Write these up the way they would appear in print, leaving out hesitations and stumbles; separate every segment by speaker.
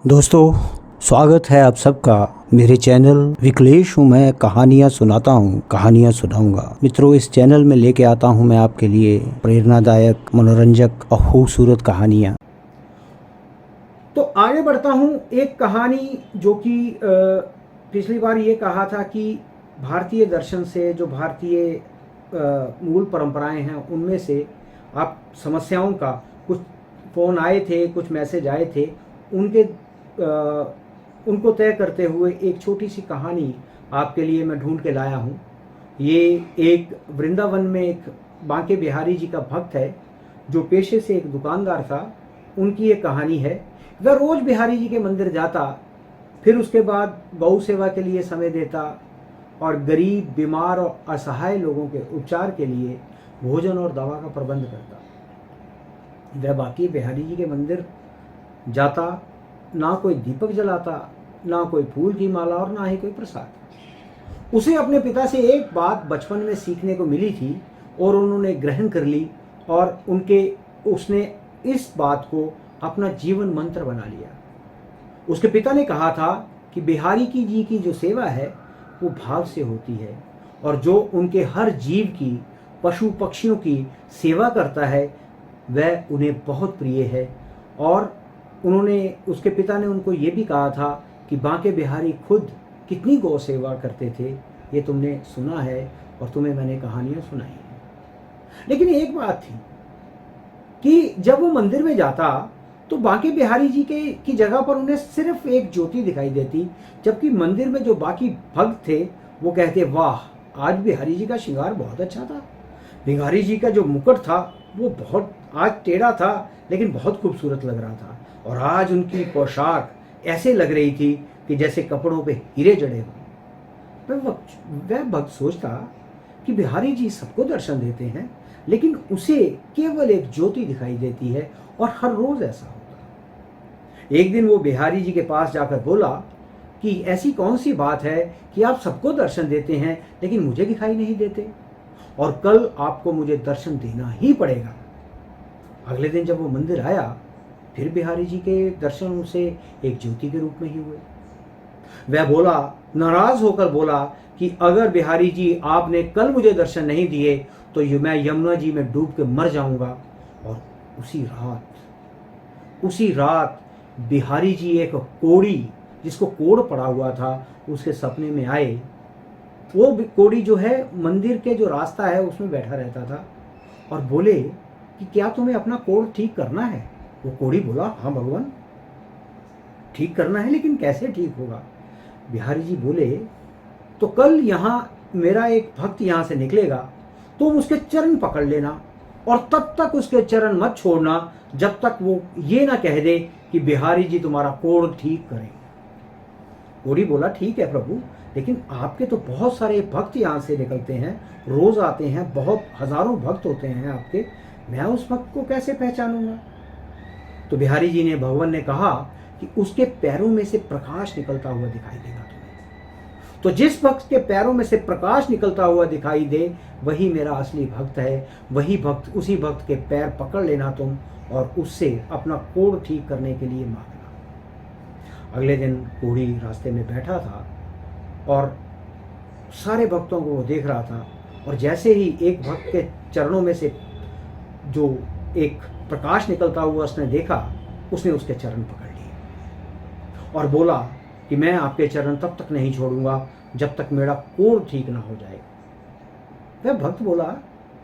Speaker 1: दोस्तों, स्वागत है आप सबका मेरे चैनल विकलेश हूँ। मैं कहानियाँ सुनाता हूँ, कहानियाँ सुनाऊंगा। मित्रों, इस चैनल में लेके आता हूँ मैं आपके लिए प्रेरणादायक, मनोरंजक और खूबसूरत कहानियाँ।
Speaker 2: तो आगे बढ़ता हूँ। एक कहानी जो कि पिछली बार ये कहा था कि भारतीय दर्शन से, जो भारतीय मूल परंपराएं हैं, उनमें से आप समस्याओं का कुछ फ़ोन आए थे, कुछ मैसेज आए थे, उनके उनको तय करते हुए एक छोटी सी कहानी आपके लिए मैं ढूंढ के लाया हूँ। ये एक वृंदावन में एक बांके बिहारी जी का भक्त है जो पेशे से एक दुकानदार था। उनकी एक कहानी है। वह रोज बिहारी जी के मंदिर जाता, फिर उसके बाद गौ सेवा के लिए समय देता और गरीब, बीमार और असहाय लोगों के उपचार के लिए भोजन और दवा का प्रबंध करता। वह बाकी बिहारी जी के मंदिर जाता, ना कोई दीपक जलाता, ना कोई फूल की माला और ना ही कोई प्रसाद। उसे अपने पिता से एक बात बचपन में सीखने को मिली थी और उन्होंने ग्रहण कर ली और उसने इस बात को अपना जीवन मंत्र बना लिया। उसके पिता ने कहा था कि बिहारी जी की जो सेवा है वो भाव से होती है और जो उनके हर जीव की, पशु पक्षियों की सेवा करता है वह उन्हें बहुत प्रिय है। और उसके पिता ने उनको ये भी कहा था कि बांके बिहारी खुद कितनी गौ सेवा करते थे, ये तुमने सुना है और तुम्हें मैंने कहानियां सुनाई हैं। लेकिन एक बात थी कि जब वो मंदिर में जाता तो बांके बिहारी जी की जगह पर उन्हें सिर्फ एक ज्योति दिखाई देती, जबकि मंदिर में जो बाकी भक्त थे वो कहते, वाह, आज बिहारी जी का श्रृंगार बहुत अच्छा था। बिहारी जी का जो मुकुट था वो बहुत आज टेढ़ा था लेकिन बहुत खूबसूरत लग रहा था, और आज उनकी पोशाक ऐसे लग रही थी कि जैसे कपड़ों पे हीरे जड़े हों। वह भक्त सोचता कि बिहारी जी सबको दर्शन देते हैं, लेकिन उसे केवल एक ज्योति दिखाई देती है और हर रोज ऐसा होता। एक दिन वो बिहारी जी के पास जाकर बोला कि ऐसी कौन सी बात है कि आप सबको दर्शन देते हैं लेकिन मुझे दिखाई नहीं देते, और कल आपको मुझे दर्शन देना ही पड़ेगा। अगले दिन जब वो मंदिर आया, फिर बिहारी जी के दर्शन उसे एक ज्योति के रूप में ही हुए। वह बोला, नाराज होकर बोला कि अगर बिहारी जी आपने कल मुझे दर्शन नहीं दिए तो मैं यमुना जी में डूब के मर जाऊंगा। और उसी रात बिहारी जी एक कोड़ी, जिसको कोड़ पड़ा हुआ था, उसके सपने में आए। वो कोड़ी जो है मंदिर के जो रास्ता है उसमें बैठा रहता था और बोले कि क्या तुम्हें अपना कोड़ ठीक करना है? वो कोड़ी बोला, हाँ भगवान, ठीक करना है, लेकिन कैसे ठीक होगा? बिहारी जी बोले, तो कल यहाँ मेरा एक भक्त यहाँ से निकलेगा, तुम उसके चरण पकड़ लेना और तब तक उसके चरण मत छोड़ना जब तक वो ये ना कह दे कि बिहारी जी तुम्हारा कोड़ ठीक करें। कोड़ी बोला, ठीक है प्रभु, लेकिन आपके तो बहुत सारे भक्त यहाँ से निकलते हैं, रोज आते हैं, बहुत हजारों भक्त होते हैं आपके, मैं उस भक्त को कैसे पहचानूंगा? तो बिहारी जी ने, भगवान ने कहा कि उसके पैरों में से प्रकाश निकलता हुआ दिखाई देगा तुम्हें। तो जिस भक्त के पैरों में से प्रकाश निकलता हुआ दिखाई दे वही मेरा असली भक्त है। वही भक्त, उसी भक्त के पैर पकड़ लेना तुम और उससे अपना कोड़ ठीक करने के लिए मांगना। अगले दिन कोड़ी रास्ते में बैठा था और सारे भक्तों को वो देख रहा था, और जैसे ही एक भक्त के चरणों में से जो एक प्रकाश निकलता हुआ उसने देखा, उसने उसके चरण पकड़ लिए और बोला कि मैं आपके चरण तब तक नहीं छोड़ूंगा जब तक मेरा कोड़ ठीक ना हो जाए। वह भक्त बोला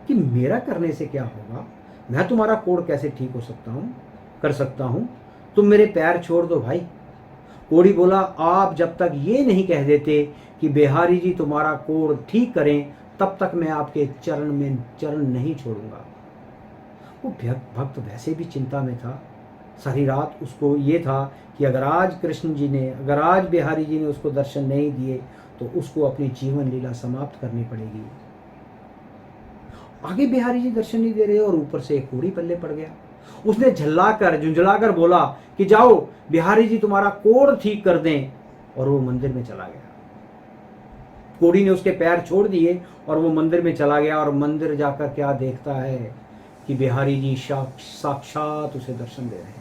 Speaker 2: कि मेरा करने से क्या होगा, मैं तुम्हारा कोड़ कैसे ठीक कर सकता हूं, तुम मेरे पैर छोड़ दो भाई। कोड़ी बोला, आप जब तक ये नहीं कह देते कि बिहारी जी तुम्हारा कोड़ ठीक करें तब तक मैं आपके चरण नहीं छोड़ूंगा। वो भक्त वैसे भी चिंता में था। सारी रात उसको ये था कि अगर आज बिहारी जी ने उसको दर्शन नहीं दिए तो उसको अपनी जीवन लीला समाप्त करनी पड़ेगी। आगे बिहारी जी दर्शन नहीं दे रहे और ऊपर से एक कोड़ी पल्ले पड़ गया। उसने झुंझलाकर बोला कि जाओ, बिहारी जी तुम्हारा कोड़ ठीक कर दें, और वो मंदिर में चला गया। कोड़ी ने उसके पैर छोड़ दिए और वो मंदिर में चला गया, और मंदिर जाकर क्या देखता है कि बिहारी जी साक्षात उसे दर्शन दे रहे हैं।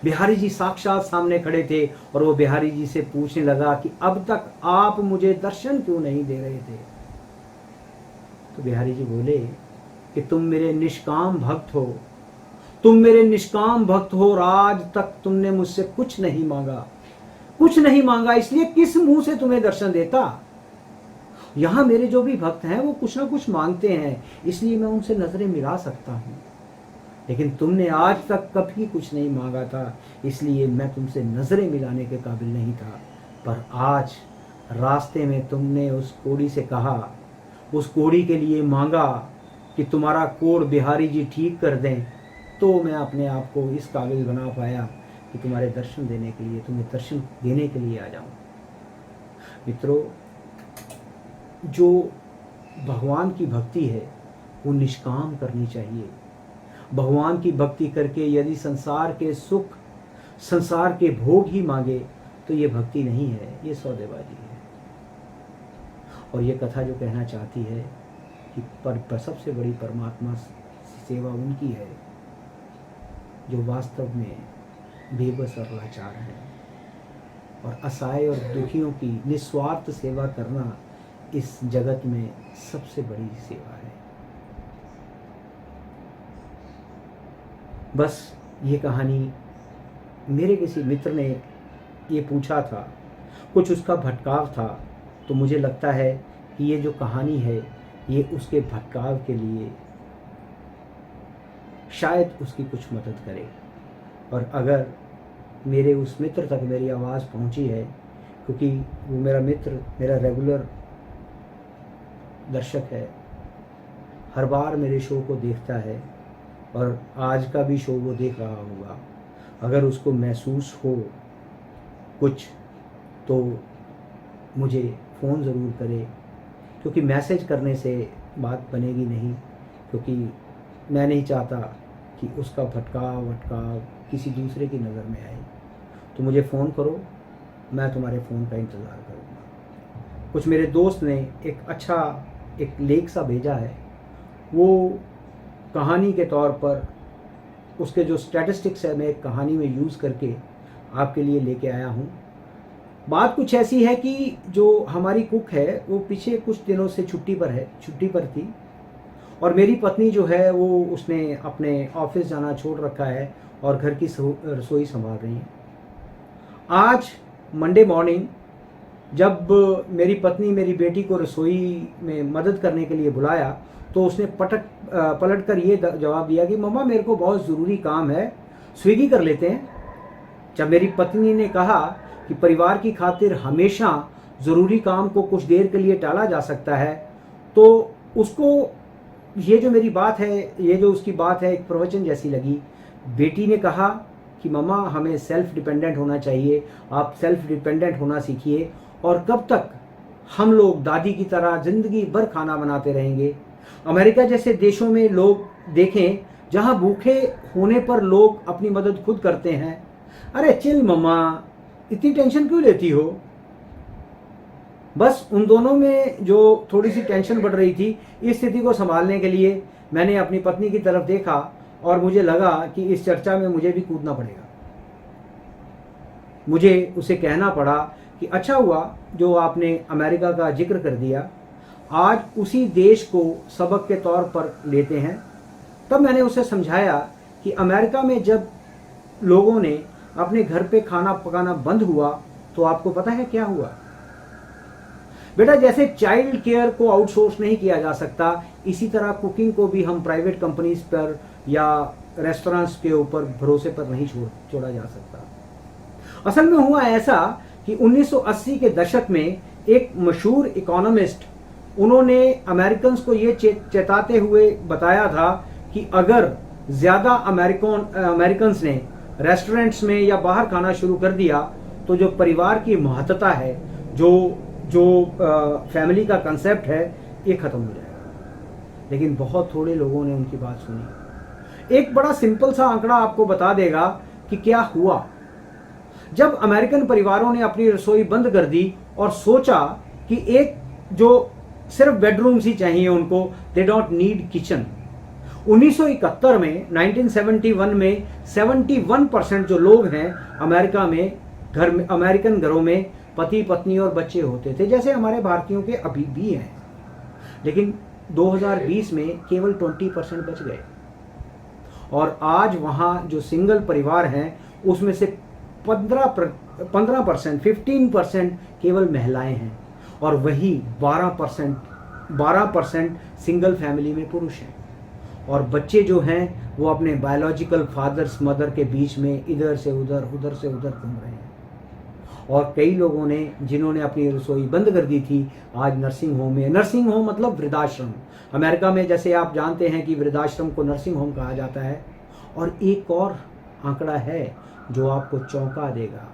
Speaker 2: बिहारी जी साक्षात सामने खड़े थे और वो बिहारी जी से पूछने लगा कि अब तक आप मुझे दर्शन क्यों नहीं दे रहे थे। तो बिहारी जी बोले कि तुम मेरे निष्काम भक्त हो, तुम मेरे निष्काम भक्त हो और आज तक तुमने मुझसे कुछ नहीं मांगा, कुछ नहीं मांगा, इसलिए किस मुंह से तुम्हें दर्शन देता। यहां मेरे जो भी भक्त हैं वो कुछ ना कुछ मांगते हैं, इसलिए मैं उनसे नजरें मिला सकता हूं, लेकिन तुमने आज तक कभी कुछ नहीं मांगा था, इसलिए मैं तुमसे नजरें मिलाने के काबिल नहीं था। पर आज रास्ते में तुमने उस कोड़ी से कहा, उस कोड़ी के लिए मांगा कि तुम्हारा कोड़ बिहारी जी ठीक कर दें, तो मैं अपने आप को इस काबिल बना पाया कि तुम्हारे दर्शन देने के लिए, तुम्हें दर्शन देने के लिए आ जाऊं। मित्रों, जो भगवान की भक्ति है वो निष्काम करनी चाहिए। भगवान की भक्ति करके यदि संसार के सुख, संसार के भोग ही मांगे तो ये भक्ति नहीं है, ये सौदेबाजी है। और ये कथा जो कहना चाहती है कि पर सबसे बड़ी परमात्मा सेवा उनकी है जो वास्तव में बेबस और लाचार है, और असहाय और दुखियों की निस्वार्थ सेवा करना इस जगत में सबसे बड़ी सेवा है। बस ये कहानी मेरे किसी मित्र ने ये पूछा था, कुछ उसका भटकाव था, तो मुझे लगता है कि ये जो कहानी है ये उसके भटकाव के लिए शायद उसकी कुछ मदद करे। और अगर मेरे उस मित्र तक मेरी आवाज़ पहुंची है, क्योंकि वो मेरा मित्र मेरा रेगुलर दर्शक है, हर बार मेरे शो को देखता है और आज का भी शो वो देख रहा होगा, अगर उसको महसूस हो कुछ तो मुझे फ़ोन ज़रूर करे, क्योंकि मैसेज करने से बात बनेगी नहीं, क्योंकि मैं नहीं चाहता कि उसका भटकाव किसी दूसरे की नज़र में आए। तो मुझे फ़ोन करो, मैं तुम्हारे फ़ोन का इंतज़ार करूँगा। कुछ मेरे दोस्त ने एक लेख सा भेजा है, वो कहानी के तौर पर उसके जो स्टैटिस्टिक्स है मैं एक कहानी में यूज़ करके आपके लिए लेके आया हूँ। बात कुछ ऐसी है कि जो हमारी कुक है वो पीछे कुछ दिनों से छुट्टी पर थी, और मेरी पत्नी जो है वो उसने अपने ऑफिस जाना छोड़ रखा है और घर की रसोई संभाल रही है। आज मंडे मॉर्निंग जब मेरी पत्नी मेरी बेटी को रसोई में मदद करने के लिए बुलाया तो उसने पलट कर ये जवाब दिया कि मम्मा मेरे को बहुत ज़रूरी काम है, स्विगी कर लेते हैं। जब मेरी पत्नी ने कहा कि परिवार की खातिर हमेशा ज़रूरी काम को कुछ देर के लिए टाला जा सकता है, तो उसको ये जो मेरी बात है, ये जो उसकी बात है एक प्रवचन जैसी लगी। बेटी ने कहा कि मम्मा हमें सेल्फ डिपेंडेंट होना चाहिए, आप सेल्फ डिपेंडेंट होना सीखिए, और कब तक हम लोग दादी की तरह ज़िंदगी भर खाना बनाते रहेंगे। अमेरिका जैसे देशों में लोग देखें जहां भूखे होने पर लोग अपनी मदद खुद करते हैं। अरे चिल मम्मा, इतनी टेंशन क्यों लेती हो। बस उन दोनों में जो थोड़ी सी टेंशन बढ़ रही थी, इस स्थिति को संभालने के लिए मैंने अपनी पत्नी की तरफ देखा और मुझे लगा कि इस चर्चा में मुझे भी कूदना पड़ेगा। मुझे उसे कहना पड़ा कि अच्छा हुआ जो आपने अमेरिका का जिक्र कर दिया, आज उसी देश को सबक के तौर पर लेते हैं। तब मैंने उसे समझाया कि अमेरिका में जब लोगों ने अपने घर पे खाना पकाना बंद हुआ तो आपको पता है क्या हुआ। बेटा, जैसे चाइल्ड केयर को आउटसोर्स नहीं किया जा सकता, इसी तरह कुकिंग को भी हम प्राइवेट कंपनीज पर या रेस्टोरेंट्स के ऊपर भरोसे पर नहीं छोड़ा जा सकता। असल में हुआ ऐसा कि 1980 के दशक में एक मशहूर इकोनॉमिस्ट, उन्होंने अमेरिकन्स को ये चेताते हुए बताया था कि अगर ज़्यादा अमेरिकन्स ने रेस्टोरेंट्स में या बाहर खाना शुरू कर दिया तो जो परिवार की महत्ता है, जो फैमिली का कंसेप्ट है, ये ख़त्म हो जाएगा। लेकिन बहुत थोड़े लोगों ने उनकी बात सुनी। एक बड़ा सिंपल सा आंकड़ा आपको बता देगा कि क्या हुआ। जब अमेरिकन परिवारों ने अपनी रसोई बंद कर दी और सोचा कि एक जो सिर्फ बेडरूम्स ही चाहिए उनको, दे डोंट नीड किचन, 1971 में 1971 में 71% जो लोग हैं अमेरिका में अमेरिकन घरों में पति पत्नी और बच्चे होते थे, जैसे हमारे भारतीयों के अभी भी हैं। लेकिन 2020 में केवल 20% बच गए और आज वहाँ जो सिंगल परिवार हैं उसमें से 15% केवल महिलाएं हैं और वही 12% सिंगल फैमिली में पुरुष हैं। और बच्चे जो हैं वो अपने बायोलॉजिकल फादर्स मदर के बीच में इधर से उधर घूम रहे हैं। और कई लोगों ने जिन्होंने अपनी रसोई बंद कर दी थी आज नर्सिंग होम में, नर्सिंग होम मतलब वृद्धाश्रम। अमेरिका में जैसे आप जानते हैं कि वृद्धाश्रम को नर्सिंग होम कहा जाता है। और एक और आंकड़ा है जो आपको चौंका देगा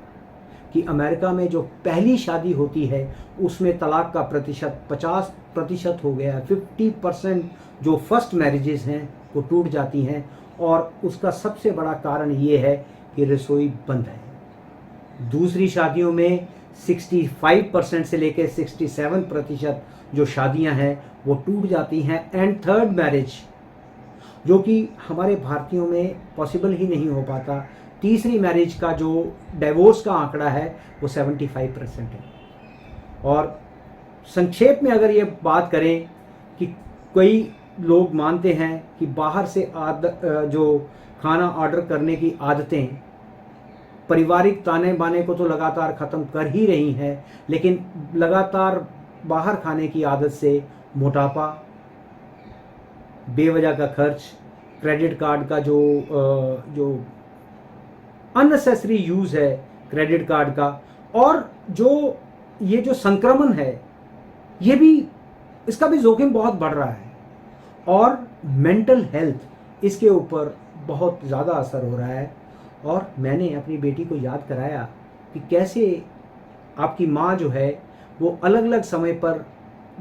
Speaker 2: कि अमेरिका में जो पहली शादी होती है उसमें तलाक का प्रतिशत 50% हो गया है। 50% जो फर्स्ट मैरिजेस हैं वो टूट जाती हैं और उसका सबसे बड़ा कारण ये है कि रसोई बंद है। दूसरी शादियों में 65% से लेकर 67% जो शादियां हैं वो टूट जाती हैं। एंड थर्ड मैरिज जो कि हमारे भारतीयों में पॉसिबल ही नहीं हो पाता, तीसरी मैरिज का जो डिवोर्स का आंकड़ा है वो 75% है। और संक्षेप में अगर ये बात करें कि कई लोग मानते हैं कि बाहर से जो खाना ऑर्डर करने की आदतें पारिवारिक ताने बाने को तो लगातार ख़त्म कर ही रही हैं, लेकिन लगातार बाहर खाने की आदत से मोटापा, बेवजह का खर्च, क्रेडिट कार्ड का जो अननेसेसरी यूज़ है क्रेडिट कार्ड का, और जो ये जो संक्रमण है ये भी, इसका भी जोखिम बहुत बढ़ रहा है। और मेंटल हेल्थ इसके ऊपर बहुत ज़्यादा असर हो रहा है। और मैंने अपनी बेटी को याद कराया कि कैसे आपकी माँ जो है वो अलग अलग समय पर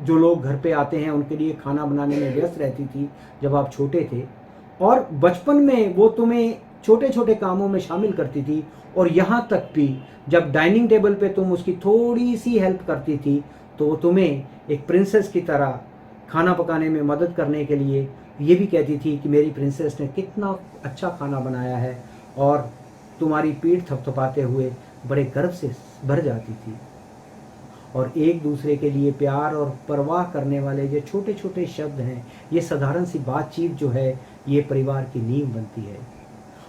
Speaker 2: जो लोग घर पे आते हैं उनके लिए खाना बनाने में व्यस्त रहती थी जब आप छोटे थे, और बचपन में वो तुम्हें छोटे छोटे कामों में शामिल करती थी। और यहाँ तक भी जब डाइनिंग टेबल पे तुम उसकी थोड़ी सी हेल्प करती थी तो वो तुम्हें एक प्रिंसेस की तरह खाना पकाने में मदद करने के लिए ये भी कहती थी कि मेरी प्रिंसेस ने कितना अच्छा खाना बनाया है, और तुम्हारी पीठ थपथपाते हुए बड़े गर्व से भर जाती थी। और एक दूसरे के लिए प्यार और परवाह करने वाले जो छोटे छोटे शब्द हैं, ये साधारण सी बातचीत जो है ये परिवार की नींव बनती है।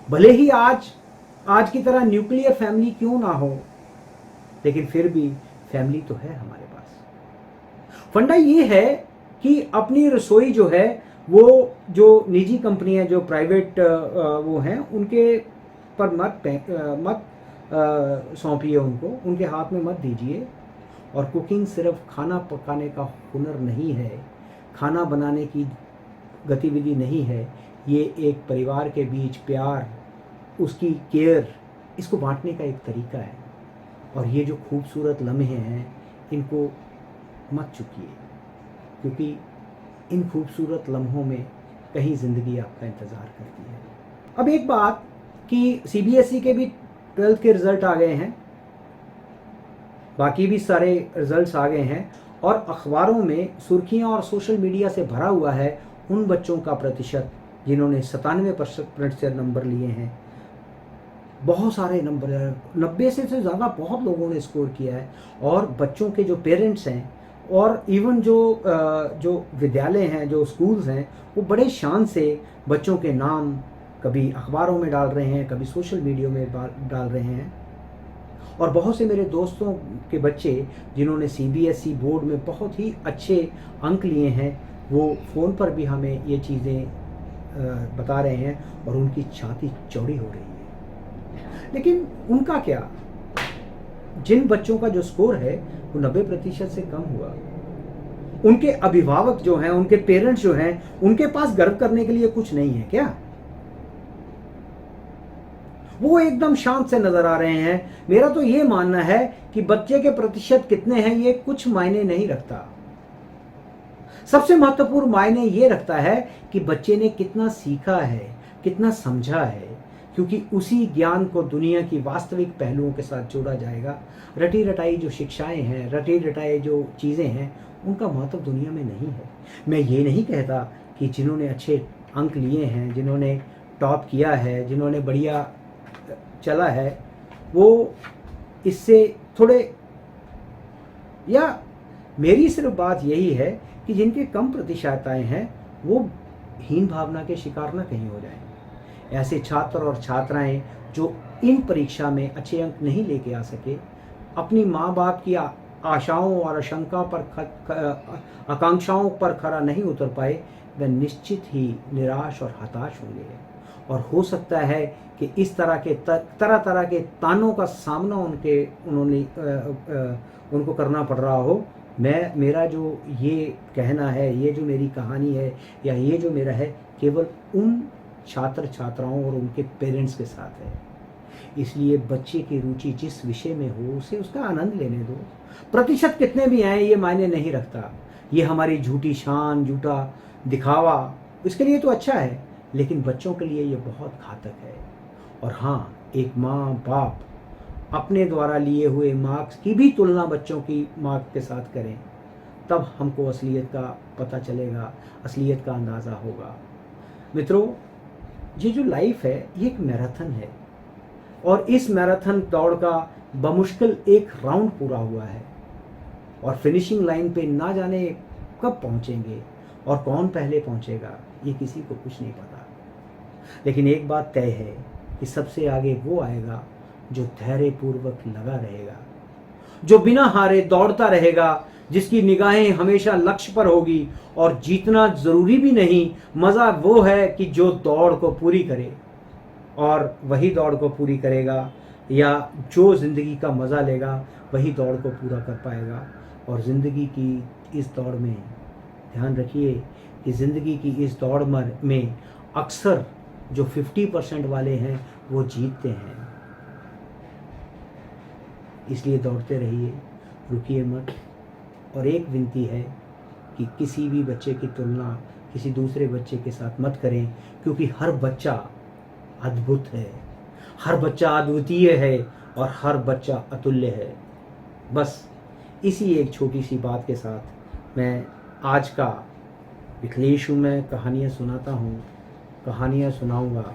Speaker 2: भले ही आज की तरह न्यूक्लियर फैमिली क्यों ना हो, लेकिन फिर भी फैमिली तो है हमारे पास। फंडा ये है कि अपनी रसोई जो है वो जो निजी कंपनियां जो प्राइवेट वो हैं उनके पर मत सौंपिए, उनके हाथ में मत दीजिए। और कुकिंग सिर्फ खाना पकाने का हुनर नहीं है, खाना बनाने की गतिविधि नहीं है, ये एक परिवार के बीच प्यार, उसकी केयर, इसको बांटने का एक तरीका है। और ये जो खूबसूरत लम्हे हैं इनको मत चुकिए, क्योंकि इन खूबसूरत लम्हों में कहीं ज़िंदगी आपका इंतज़ार करती है। अब एक बात कि सीबीएसई के भी 12th के रिज़ल्ट आ गए हैं, बाकी भी सारे रिज़ल्ट्स आ गए हैं, और अखबारों में सुर्खियां और सोशल मीडिया से भरा हुआ है उन बच्चों का प्रतिशत जिन्होंने 97% से नंबर लिए हैं। बहुत सारे नंबर, 90 से ज़्यादा बहुत लोगों ने स्कोर किया है। और बच्चों के जो पेरेंट्स हैं और इवन जो विद्यालय हैं, जो स्कूल्स हैं, वो बड़े शान से बच्चों के नाम कभी अखबारों में डाल रहे हैं, कभी सोशल मीडिया में डाल रहे हैं। और बहुत से मेरे दोस्तों के बच्चे जिन्होंने सीबीएसई बोर्ड में बहुत ही अच्छे अंक लिए हैं, वो फ़ोन पर भी हमें ये चीज़ें बता रहे हैं और उनकी छाती चौड़ी हो रही है। लेकिन उनका क्या, जिन बच्चों का जो स्कोर है वो 90% से कम हुआ, उनके अभिभावक जो हैं, उनके पेरेंट्स जो हैं, उनके पास गर्व करने के लिए कुछ नहीं है क्या? वो एकदम शांत से नजर आ रहे हैं। मेरा तो ये मानना है कि बच्चे के प्रतिशत कितने हैं ये कुछ मायने नहीं रखता। सबसे महत्वपूर्ण मायने ये रखता है कि बच्चे ने कितना सीखा है, कितना समझा है, क्योंकि उसी ज्ञान को दुनिया की वास्तविक पहलुओं के साथ जोड़ा जाएगा। रटी रटाई जो शिक्षाएं हैं, रटी रटाई जो चीज़ें हैं, उनका महत्व दुनिया में नहीं है। मैं ये नहीं कहता कि जिन्होंने अच्छे अंक लिए हैं, जिन्होंने टॉप किया है, जिन्होंने बढ़िया चला है, वो इससे थोड़े, या मेरी सिर्फ बात यही है कि जिनके कम प्रतिशतताएँ हैं वो हीन भावना के शिकार न कहीं हो जाएं। ऐसे छात्र और छात्राएं जो इन परीक्षा में अच्छे अंक नहीं लेके आ सके, अपनी माँ बाप की आशाओं और आकांक्षाओं पर खरा नहीं उतर पाए, वह निश्चित ही निराश और हताश होंगे। और हो सकता है कि इस तरह तरह के तानों का सामना उनको करना पड़ रहा हो। मेरा जो ये कहना है, ये जो मेरी कहानी है, या ये जो मेरा है, केवल उन छात्र छात्राओं और उनके पेरेंट्स के साथ है। इसलिए बच्चे की रुचि जिस विषय में हो उसे उसका आनंद लेने दो। प्रतिशत कितने भी आए ये मायने नहीं रखता। ये हमारी झूठी शान, झूठा दिखावा, इसके लिए तो अच्छा है, लेकिन बच्चों के लिए ये बहुत घातक है। और हाँ, एक माँ बाप अपने द्वारा लिए हुए मार्क्स की भी तुलना बच्चों की मार्क्स के साथ करें, तब हमको असलियत का पता चलेगा, असलियत का अंदाज़ा होगा। मित्रों, ये जो लाइफ है ये एक मैराथन है, और इस मैराथन दौड़ का बमुश्किल एक राउंड पूरा हुआ है, और फिनिशिंग लाइन पे ना जाने कब पहुंचेंगे और कौन पहले पहुंचेगा ये किसी को कुछ नहीं पता। लेकिन एक बात तय है कि सबसे आगे वो आएगा जो धैर्यपूर्वक लगा रहेगा, जो बिना हारे दौड़ता रहेगा, जिसकी निगाहें हमेशा लक्ष्य पर होगी। और जीतना जरूरी भी नहीं, मज़ा वो है कि जो दौड़ को पूरी करे, और वही दौड़ को पूरी करेगा, या जो ज़िंदगी का मज़ा लेगा वही दौड़ को पूरा कर पाएगा। और ज़िंदगी की इस दौड़ में ध्यान रखिए कि ज़िंदगी की इस दौड़ में अक्सर जो 50% वाले हैं वो जीतते हैं। इसलिए दौड़ते रहिए, रुकिए मत। और एक विनती है कि किसी भी बच्चे की तुलना किसी दूसरे बच्चे के साथ मत करें, क्योंकि हर बच्चा अद्भुत है, हर बच्चा अद्वितीय है, और हर बच्चा अतुल्य है। बस इसी एक छोटी सी बात के साथ मैं आज का विक्लेश हूँ मैं कहानियाँ सुनाता हूँ, कहानियाँ सुनाऊँगा,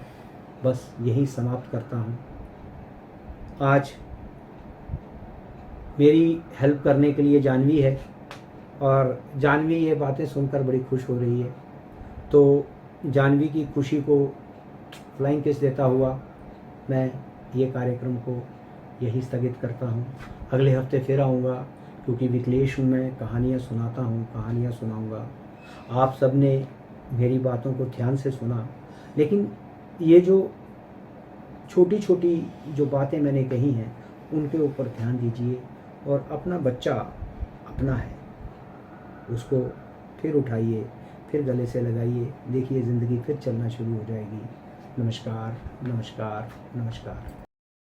Speaker 2: बस यही समाप्त करता हूँ। आज मेरी हेल्प करने के लिए जानवी है, और जानवी ये बातें सुनकर बड़ी खुश हो रही है। तो जानवी की खुशी को फ्लाइंग किस देता हुआ मैं ये कार्यक्रम को यही स्थगित करता हूँ। अगले हफ्ते फिर आऊँगा, क्योंकि विक्लेश हूँ मैं, कहानियाँ सुनाता हूँ, कहानियाँ सुनाऊँगा। आप सब ने मेरी बातों को ध्यान से सुना, लेकिन ये जो छोटी छोटी जो बातें मैंने कही हैं उनके ऊपर ध्यान दीजिए, और अपना बच्चा अपना है, उसको फिर उठाइए, फिर गले से लगाइए, देखिए ज़िंदगी फिर चलना शुरू हो जाएगी। नमस्कार, नमस्कार, नमस्कार।